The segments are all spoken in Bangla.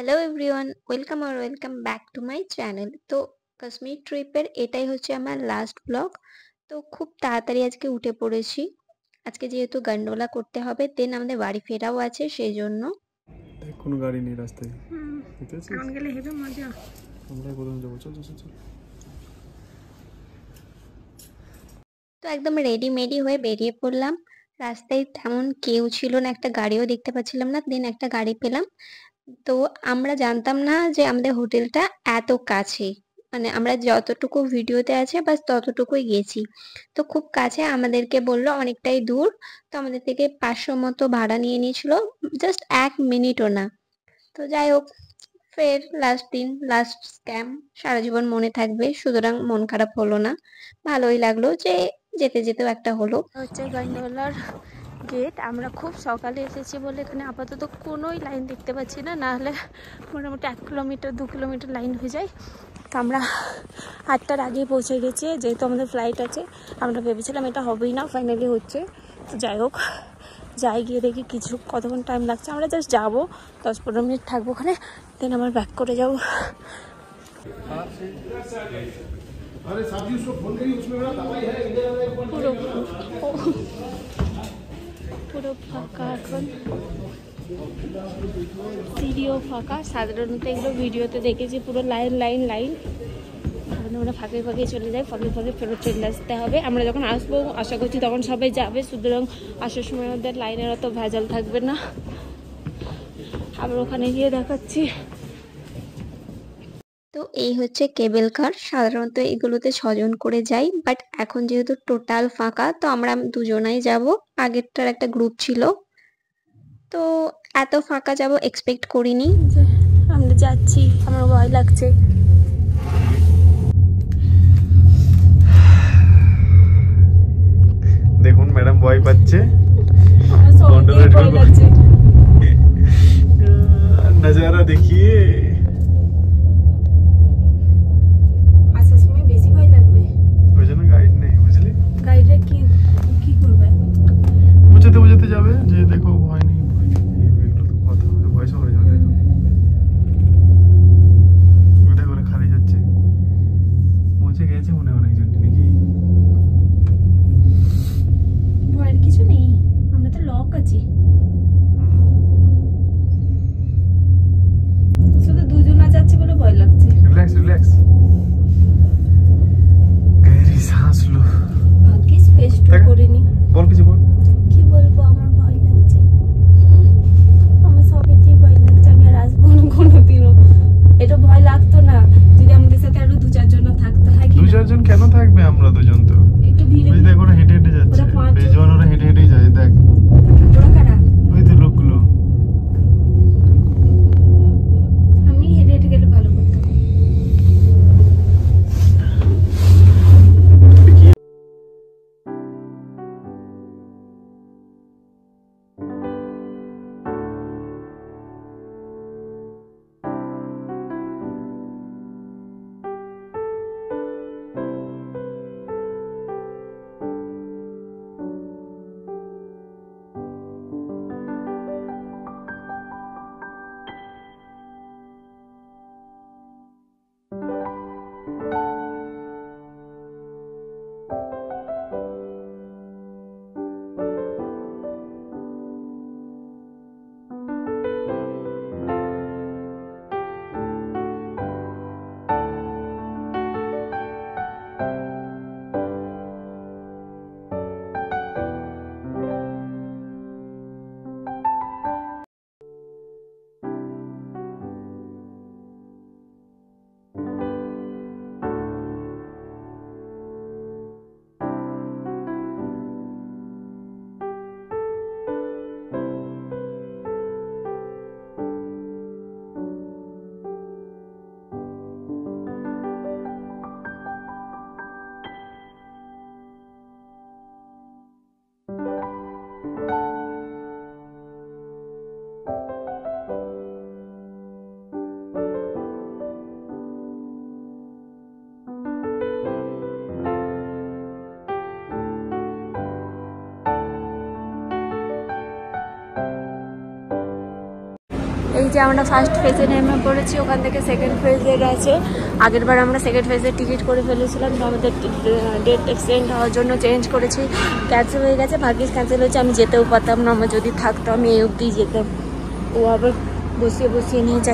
Hello everyone, welcome back to my channel. তো কাশ্মীর ট্রিপের এটাই হচ্ছে আমার লাস্ট ব্লগ। তো খুব তাড়াতাড়ি আজকে উঠে পড়েছি। আজকে যেহেতু গন্ডোলা করতে হবে, দেন আমাদের বাড়ি ফেরাও আছে সেই জন্য। কোনো গাড়ি নেই রাস্তায়। দেখতে পাচ্ছিস? কারণ গেলে হেবে মজা। আমরা কোথাও যাবো, চল চল চল চল। তো একদম রেডি মেডি হয়ে বেরিয়ে পড়লাম। রাস্তায় তেমন কেউ ছিল না, একটা গাড়িও দেখতে পাচ্ছিলাম না, দেন একটা গাড়ি পেলাম। তো আমরা জানতাম না যে আমাদের হোটেলটা এত কাছে। মানে আমরা যতটুকু ভিডিওতে আছে বাস ততটুকুই গেছি। তো খুব কাছে আমাদেরকে বললো অনেকটাই দূর। তো আমাদের থেকে 500 মতো ভাড়া নিয়ে নিয়েছিল, জাস্ট 1 মিনিটও না। তো যাই হোক, ফের লাস্ট দিন, লাস্ট স্ক্যাম, সারা জীবন মনে থাকবে, সুতরাং মন খারাপ হলো না। ভালোই লাগলো যে যেতে যেতেও একটা হলো। হচ্ছে গন্ডোলার গেট। আমরা খুব সকালে এসেছি বলে এখানে আপাতত কোনোই লাইন দেখতে পাচ্ছি না, না হলে মোটামুটি 1 কিলোমিটার 2 কিলোমিটার লাইন হয়ে যায়। তো আমরা 8টার আগে পৌঁছে গেছি, যেহেতু আমাদের ফ্লাইট আছে। আমরা ভেবেছিলাম এটা হবেই না, ফাইনালি হচ্ছে। তো যাই হোক, যাই গিয়ে দেখি কতক্ষণ টাইম লাগছে। আমরা জাস্ট যাবো, 10-15 মিনিট থাকবো ওখানে, দেন আমার ব্যাক করে যাবো। अरे साहब जी उसको फोन करिए, उसमें मेरा दवाई है পুরো পুরো ফাঁকা এখন, সিঁড়িও ফাঁকা। সাধারণত এগুলো ভিডিওতে দেখেছি পুরো লাইন লাইন লাইন। এখন আমরা ফাঁকে ফাঁকে চলে যাই, ফাঁকে ফাঁকে ফেরত চলে আসতে হবে। আমরা যখন আসবো আশা করছি তখন সবাই যাবে, সুতরাং আসার সময় আমাদের লাইনের অত ভেজাল থাকবে না। আবার ওখানে গিয়ে দেখাচ্ছি। তো এই হচ্ছে কেবল কার। সাধারণত এগুলোতে 6 জন করে যাই, বাট এখন যেহেতু টোটাল ফাঁকা, তো আমরা দুজনাই যাব। আগেরটার একটা গ্রুপ ছিল, তো এত ফাঁকা যাব এক্সপেক্ট করিনি। যে আমরা যাচ্ছি, আমার ভয় লাগছে। দেখুন ম্যাডাম ভয় পাচ্ছে। আমার সবাই ভয় লাগছে। नजारा देखिए। আসার সময় বেশি ভয় লাগবে। ওই জন্য গাইড নেই, বুঝলি? গাইডে কি কি করবে? বুঝাতে বুঝাতে যাবে যে দেখো ভয় নেই, ভয় নেই, এগুলো তো কথা হবে, ভয় সব হয়ে যাবে। তো ওটা করে খালি যাচ্ছে, পৌঁছে গেছে মনে হয় অনেকজন নাকি। ভয়ের কিছু নেই, আমরা তো লক আছি। শুধু দুজনা যাচ্ছে বলে ভয় লাগছে। রিল্যাক্স রিল্যাক্স, গহরি सांस लो। ভাগ্যিস ফেস্ট করিনি। বল কিছু বল। কি বলবো, আমার ভয় লাগছে। আমার সবেতেই ভয় লাগছে, আমি আর আসবো না কোনোদিনও। এটা ভয় লাগতো না যদি আমাদের সাথে আরো 2-4 জন থাকতো, হয় কি? 2-4 জন কেন থাকবে, আমরা দুজন তো। একটু ভিড়ে ওই দেখ ওরা হেঁটে হেঁটে যাচ্ছে, ওরা 5 জন। বেজওয়ান ওরা হেঁটে হেঁটে যায়, দেখ ওরা কারা? ওই তো লোকগুলো। আমি হেঁটে হেঁটে গেলে ভালো করতাম। এই যে আমরা ফার্স্ট ফেজে নেমে পড়েছি, ওখান থেকে সেকেন্ড ফেজের আছে। আগের বার আমরা সেকেন্ড ফেজের টিকিট করে ফেলেছিলাম, তো আমাদের ডেট এক্সটেন্ড হওয়ার জন্য চেঞ্জ করেছি, ক্যান্সেল হয়ে গেছে। ভাগ্যিস ক্যান্সেল হয়েছে, আমি যেতেও পারতাম না, আমার যদি থাকতো আমি এই অবধি যেতাম। ও আবার বসিয়ে নিয়ে যায়।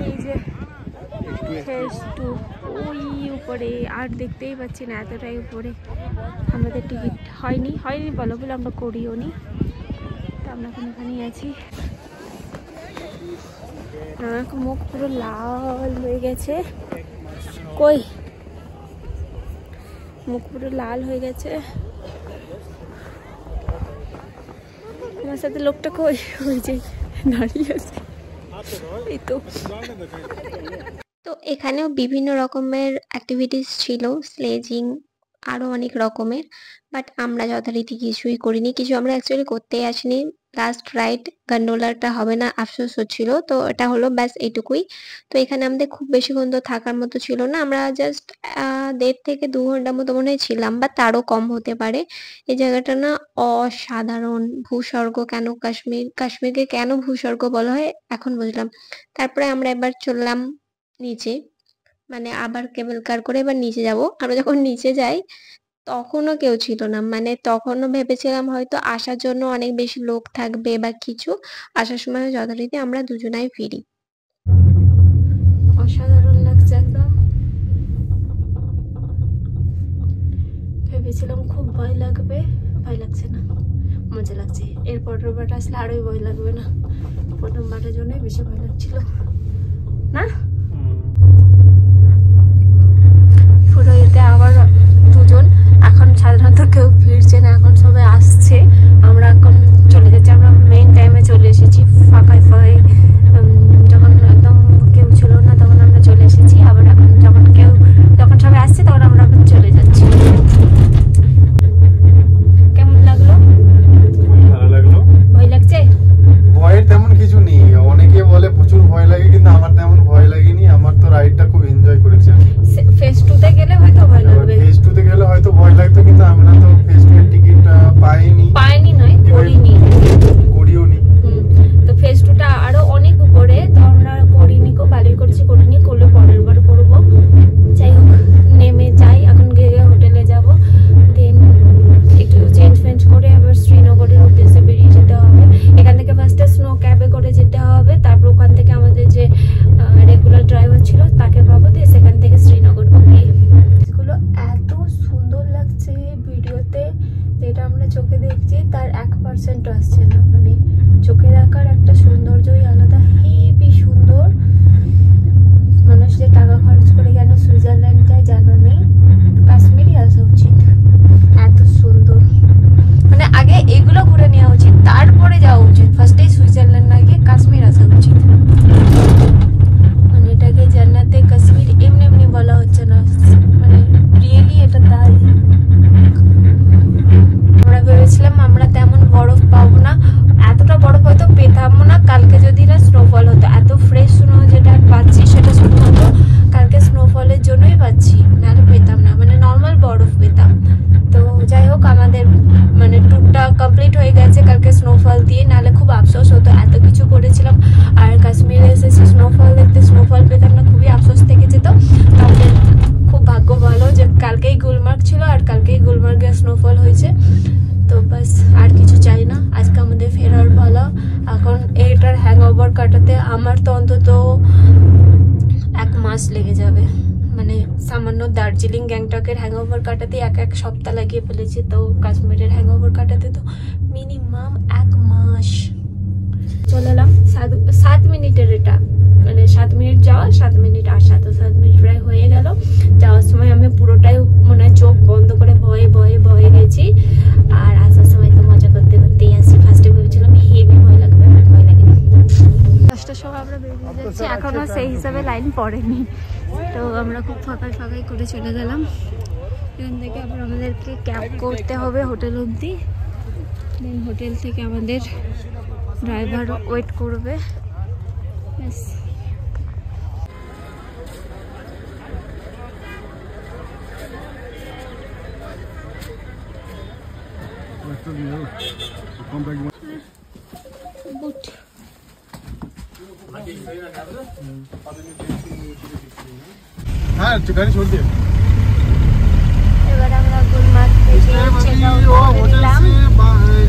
এই যে ফেজ 2 ওই উপরে, আর দেখতেই পাচ্ছি না এতটাই উপরে। আমাদের টিকিট হয়নি বলো বলে আমরা করিও নি, তো আমরা এখন এখানেই আছি। আমার মুখ পুরো লাল হয়ে গেছে, কই মুখ পুরো লাল হয়ে গেছে। আমার সাথে লোকটা কই, ওই যে দাঁড়িয়ে আছে, এই তো। তো এখানেও বিভিন্ন রকমের অ্যাক্টিভিটিস ছিল, স্লেজিং আরও অনেক রকমের, বাট আমরা যথারীতি কিছুই করিনি, কিছু আমরা অ্যাকচুয়ালি করতেই আসিনি। লাস্ট রাইড গন্ডোলারটা হবে না আফসোস হচ্ছিল, তো এটা হলো ব্যাস এইটুকুই। তো এখানে আমাদের খুব বেশিক্ষণ তো থাকার মতো ছিল না, আমরা জাস্ট 1.5 থেকে 2 ঘন্টার মতো মনে হয় ছিলাম, বা তারও কম হতে পারে। এই জায়গাটা না অসাধারণ, ভূস্বর্গ। কেন কাশ্মীরকে কেন ভূস্বর্গ বলা হয় এখন বুঝলাম। তারপরে আমরা এবার চললাম নিচে, মানে আবার কেবল কার করে এবার নিচে যাব। আমরা যখন নিচে যাই তখনও কেউ ছিল না, মানে তখনও ভেবেছিলাম হয়তো আসার জন্য অনেক বেশি লোক থাকবে বা কিছু, আসার সময় যথারীতি আমরা দুজনাই ফিরি। অসাধারণ লাগছে একদম। ভেবেছিলাম খুব ভয় লাগবে, ভয় লাগছে না, মজা লাগছে। এরপরের বার আসলে আরোই ভয় লাগবে না, প্রথমবারের জন্যই বেশি ভয় লাগছিল না। পুরো এতে আবার দুজন, এখন সাধারণত কেউ ফিরছে না, এখন সবাই আসছে। আমরা এখন চলে যাচ্ছি, আমরা মেইন টাইমে চলে এসেছি, ফাঁকায় যখন একদম কেউ ছিল না তখন আমরা চলে এসেছি। আবার এখন যখন সবাই আসছে তখন আমরা আবার চলে যাচ্ছি। কেমন লাগলো? ভালো লাগলো। ভয় লাগছে? ভয়ের তেমন কিছু নেই, অনেকে বলে প্রচুর ভয় লাগে, কিন্তু আমার তেমন ভয় লাগেনি। আমার তো রাইডটা খুব এনজয় করেছি। ফেজ 2 তে গেলে হয়তো ভয় লাগবে, ফেজ 2 তে গেলে হয়তো ভয় লাগতো, কিন্তু আমরা তো ফেজ 2 এর টিকিট করিও নি। তো ফেজ 2 টা আরো অনেক উপরে, তো আমরা করিনি, ভালোই করিনি, করলে পরের বার করবো। যাই হোক, নেমে যাই, এখন গিয়ে হোটেলে যাব, দেন একটু চেঞ্জ করে আবার শ্রীনগরের উদ্দেশ্যে বেরিয়ে যেতে হবে। এখান থেকে ফার্স্টে স্নো ক্যাবে করে যেতে হবে, তারপর ওখান থেকে আমাদের যে রেগুলার ড্রাইভার ছিল তাকে পাবো, দিয়ে সেখান থেকে শ্রীনগর। ওকে, এগুলো এত সুন্দর লাগছে ভিডিওতে, যেটা আমরা চোখে দেখছি তার 1% আসছে না। মানে চোখে দেখার একটা সৌন্দর্যই আলাদা, হেবি সুন্দর। মানুষ যে টাকা খরচ করে কেন সুইজারল্যান্ড যায় জানা নেই, কাশ্মীরই আসা উচিত, এত সুন্দর। মানে আগে এগুলো ঘুরে নেওয়া উচিত, তারপরে যাওয়া উচিত, ফার্স্টে সুইজারল্যান্ড না গিয়ে কাশ্মীর আসা উচিত। মানে এটাকে জান্নাতে কাশ্মীর এমনি বলা হচ্ছে না, মানে রিয়েলি এটা তাই। আমরা ভেবেছিলাম আমরা তেমন বরফ পাবো না, এতটা বরফ হয়তো পেতাম না কালকে যদি না স্নোফল হতো। এত ফ্রেশ স্নো যেটা পাচ্ছি সেটা শুধুমাত্র কালকে স্নোফলের জন্যই পাচ্ছি, নাহলে পেতাম না, মানে নর্মাল বরফ পেতাম। তো যাই হোক, আমাদের মানে ট্যুরটা কমপ্লিট হয়ে গেছে কালকে স্নোফল দিয়ে, নাহলে খুব আফসোস হতো। এত কিছু করেছিলাম আর কাশ্মীরে এসেছি স্নোফল দেখতে, স্নোফল পেতাম না, খুবই আফসোস থেকে যেত। আমাদের খুব ভাগ্য ভালো যে কালকেই গুলমার্গ ছিল আর কালকেই গুলমার্গে স্নোফল হয়েছে। তো বাস, আর কিছু চাই না, আজকে আমাদের ফেরার পালা। এখন এটার হ্যাংওভার কাটাতে আমার তো অন্তত 1 মাস লেগে যাবে, মানে সামান্য দার্জিলিং গ্যাংটকের হ্যাংওভার কাটাতে এক সপ্তাহ লাগিয়ে ফেলেছি, তো কাশ্মীরের হ্যাংওভার কাটাতে তো মিনিমাম 1 মাস। চলে এলাম 7 মিনিটের, এটা মানে 7 মিনিট যাওয়া 7 মিনিট আসা, তো 7 মিনিট প্রায় হয়ে গেল। যাওয়ার সময় আমি পুরোটাই মনে হয় চোখ বন্ধ করে ভয়ে গেছি, আর আসার সময় তো মজা করতেই আসি। ফার্স্টে ভেবেছিলাম হেভি ভয় লাগবে, ভয় লাগেনি। 10টার সময় আমরা বেরিয়ে যাচ্ছি, এখনো সেই হিসাবে পড়েনি। তো আমরা খুব ফাঁকাই করে চলে গেলাম। এখান থেকে আবার আমাদেরকে ক্যাব করতে হবে হোটেল অবধি, দেন হোটেল থেকে আমাদের ড্রাইভার ওয়েট করবে। ব্যাস। বুট हाँ गाड़ी छोड़ दिया। এবার আমরা গুলমার্গ থেকে চেক আউট করে নিলাম।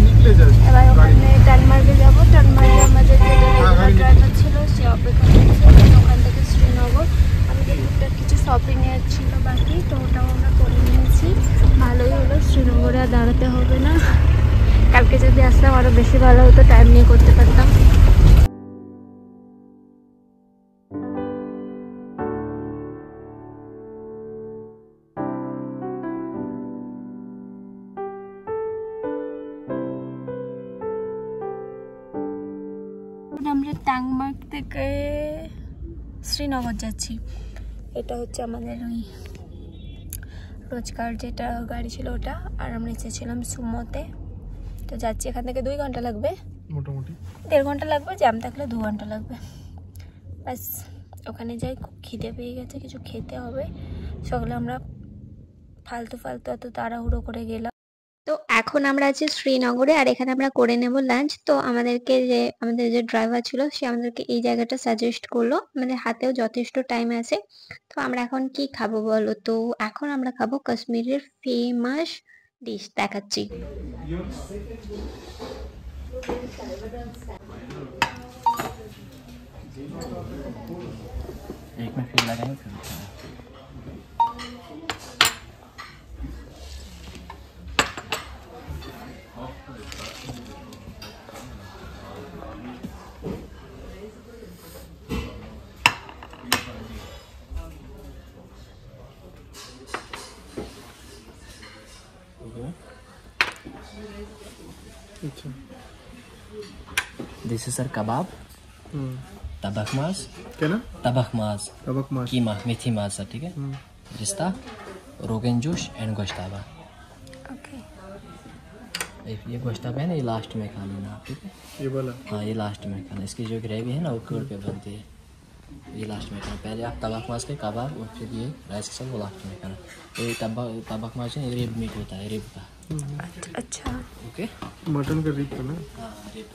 निकले जाए এবার ওখানে টানমার্গে যাবো। টানমার্গে আমাদের যে ড্রাইভার ছিল সে অপেক্ষা করছে। ওখান থেকে শ্রীনগর আমাদের টুকটাক কিছু শপিং এর ছিল বাকি, তো ওটাও আমরা করে নিয়েছি। ভালোই হলো, শ্রীনগরে আর দাঁড়াতে হবে না। কালকে যদি আসতাম আরও বেশি ভালো হতো, টাইম নিয়ে করতে পারতাম। আমরা টাংমার্গ থেকে শ্রীনগর যাচ্ছি। এটা হচ্ছে আমাদের ওই রোজকার যেটা গাড়ি ছিল ওটা, আর আমরা এসেছিলাম সুমোতে। তো যাচ্ছি, এখান থেকে 2 ঘন্টা লাগবে, মোটামুটি 1.5 ঘন্টা লাগবে, জ্যাম থাকলে 2 ঘন্টা লাগবে। ব্যাস ওখানে যাই। খুব খিদে পেয়ে গেছে, কিছু খেতে হবে। সকালে আমরা ফালতু এত তাড়াহুড়ো করে গেলাম। তো এখন আমরা আছি শ্রীনগরে, আর এখানে আমরা করে নেব লাঞ্চ। তো আমাদের যে ড্রাইভার ছিল সে আমাদেরকে এই জায়গাটা সাজেস্ট করলো। আমাদের হাতেও যথেষ্ট টাইম আছে। তো আমরা এখন কি খাবো বলো? তো এখন আমরা খাবো কাশ্মীরের ফেমাস ডিশ, দেখাচ্ছি। एक में फिर लगाएंगे फिर अच्छा। दिस इज सर कबाब, तबक मास, क्या ना? तबक मास, तबक मास, कीमा, मेथी मास सर, ठीक है। रिश्ता, रोगन जोश एंड गोश्ताबा। ओके, ये गोश्ताबा है ना, ये लास्ट में खा लेना, ठीक है। ये वाला? हाँ, ये लास्ट में खाना। इसकी जो ग्रेवी है ना वो कर्ड पे बनती है, ये लास्ट में खाना। पहले आप तबक मास के कबाब और फिर ये राइस के साथ वो लास्ट में खाना। ये तबक मास है, रिब मीट होता है, रिब का। अच्छा। ओके, मटन का रिब ना? हाँ रिब।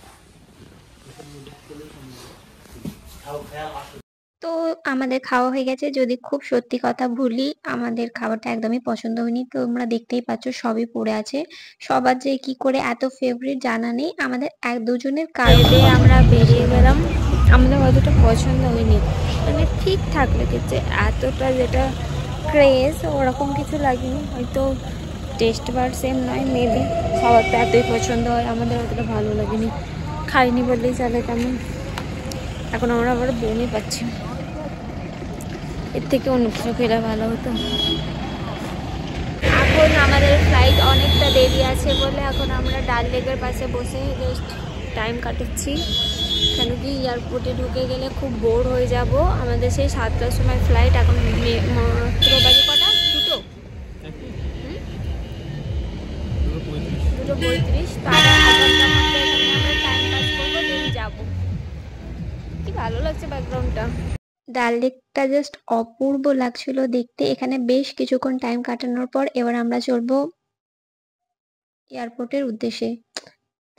তো আমাদের খাওয়া হয়ে গেছে। যদি খুব সত্যি কথা বলি, আমাদের খাবারটা একদমই পছন্দ হয়নি। তোমরা দেখতেই পাচ্ছ সবই পড়ে আছে। সবার যে কি করে এত ফেভারিট জানা নেই, আমাদের 1-2 জনের কারণে আমরা বেরিয়ে গেলাম। আমাদের অতটা পছন্দ হয়নি, মানে ঠিকঠাক লেগেছে। এতটা যেটা ক্রেজ ওরকম কিছু লাগেনি। হয়তো টেস্ট বার সেম নয়, মেবি সবার তো এতই পছন্দ হয়, আমাদের অতটা ভালো লাগেনি। খাইনি বললেই চলে তেমন। এখন আমরা আবার বমি পাচ্ছি, এর থেকে অন্য কিছু খেলে ভালো হতো। এখন আমাদের ফ্লাইট অনেকটা দেরি আছে বলে এখন আমরা ডাল লেকের পাশে বসে জাস্ট টাইম কাটাচ্ছি। কেন কি এয়ারপোর্টে ঢুকে গেলে খুব বোর হয়ে যাব। আমাদের সেই 7টার সময় ফ্লাইট, এখন মাত্র বাজে কটা? 2:35। তার আধা ঘন্টার মধ্যে এখানে আমরা টাইম পাস করবো, দেন যাবো। কি ভালো লাগছে ব্যাকগ্রাউন্ডটা। ডাল লেকটা জাস্ট অপূর্ব লাগছিল দেখতে। এখানে বেশ কিছুক্ষণ টাইম কাটানোর পর এবার আমরা চলবো এয়ারপোর্টের উদ্দেশ্যে।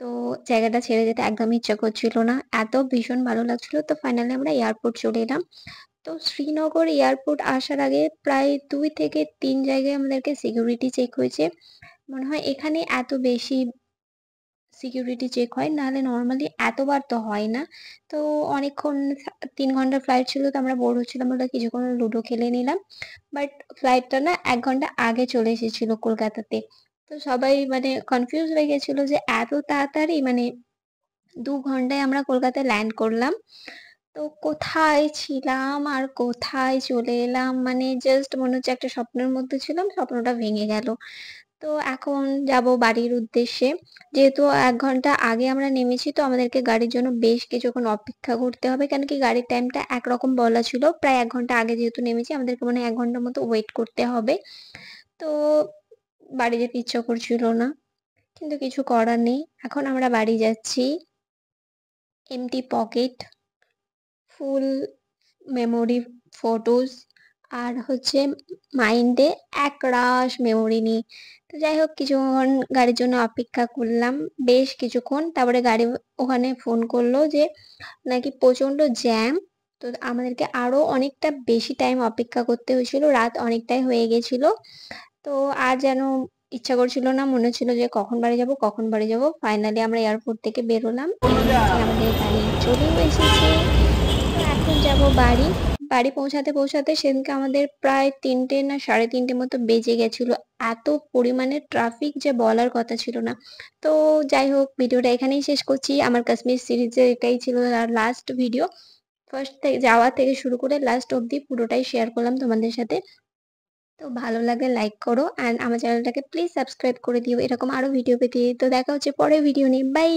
তো জায়গাটা ছেড়ে যেতে একদমই ইচ্ছা করছিল না, এত ভীষণ ভালো লাগছিল। তো ফাইনালি আমরা এয়ারপোর্ট চলে এলাম। তো শ্রীনগর এয়ারপোর্ট আসার আগে প্রায় 2 থেকে 3 জায়গায় আমাদেরকে সিকিউরিটি চেক হয়েছে। মনে হয় এখানে এত বেশি সিকিউরিটি চেক হয়, নাহলে নর্মালি এতবার তো হয় না। তো অনেকক্ষণ 3 ঘন্টার ফ্লাইট ছিল, তো আমরা বোর হচ্ছিলাম বলে কিছুক্ষণ লুডো খেলে নিলাম। বাট ফ্লাইটটা না 1 ঘন্টা আগে চলে এসেছিল কলকাতাতে। তো সবাই মানে কনফিউজ হয়ে গেছিল যে এত তাড়াতাড়ি, মানে 2 ঘন্টায় আমরা কলকাতায় ল্যান্ড করলাম। তো কোথায় ছিলাম আর কোথায় চলে এলাম, মানে জাস্ট মনে হচ্ছে একটা স্বপ্নের মধ্যে ছিলাম, স্বপ্নটা ভেঙে গেল। তো এখন যাব বাড়ির উদ্দেশ্যে। যেহেতু ১ ঘন্টা আগে আমরা নেমেছি, তো আমাদেরকে গাড়ির জন্য বেশ কিছুক্ষণ অপেক্ষা করতে হবে। কেন কি গাড়ির টাইমটা একরকম বলা ছিল। প্রায় ১ ঘন্টা আগে যেহেতু নেমেছি, আমাদেরকে মনে হয় ১ ঘন্টার মতো ওয়েট করতে হবে। তো বাড়ি যেতে ইচ্ছা করছিল না। কিন্তু কিছু করার নেই। এখন আমরা বাড়ি যাচ্ছি। এমটি পকেট, ফুল মেমোরি ফটোস আর হচ্ছে মাইন্ডে একরাশ মেমোরি নিয়ে। তো যাই হোক কিছুক্ষণ গাড়ির জন্য অপেক্ষা করলাম, বেশ কিছুক্ষণ। তারপরে গাড়ি ওখানে ফোন করলো যে নাকি প্রচণ্ড জ্যাম। তো আমাদেরকে আরও অনেকটা বেশি টাইম অপেক্ষা করতে হয়েছিল, রাত অনেকটাই হয়ে গেছিলো। তো আর যেন ইচ্ছা করছিল না, মনে হচ্ছিল যে কখন বাড়ি যাব কখন বাড়ি যাব। ফাইনালি আমরা এয়ারপোর্ট থেকে বেরোলাম, আমাদের গাড়ি চলেও এসেছে। তো এখন যাব বাড়ি। বাড়ি পৌঁছাতে সেদিনকে আমাদের প্রায় ৩টে না ৩:৩০ মতো বেজে গেছিল। এত পরিমাণে ট্রাফিক যে বলার কথা ছিল না। তো যাই হোক ভিডিওটা এখানেই শেষ করছি। আমার কাশ্মীর সিরিজের এটাই ছিল লাস্ট ভিডিও। ফার্স্ট থেকে যাওয়া থেকে শুরু করে লাস্ট অবধি পুরোটাই শেয়ার করলাম তোমাদের সাথে। তো ভালো লাগলে লাইক করো অ্যান্ড আমার চ্যানেলটাকে প্লিজ সাবস্ক্রাইব করে দিও এরকম আরও ভিডিও পেতে। তো দেখা হচ্ছে পরের ভিডিও নিয়ে। বাই।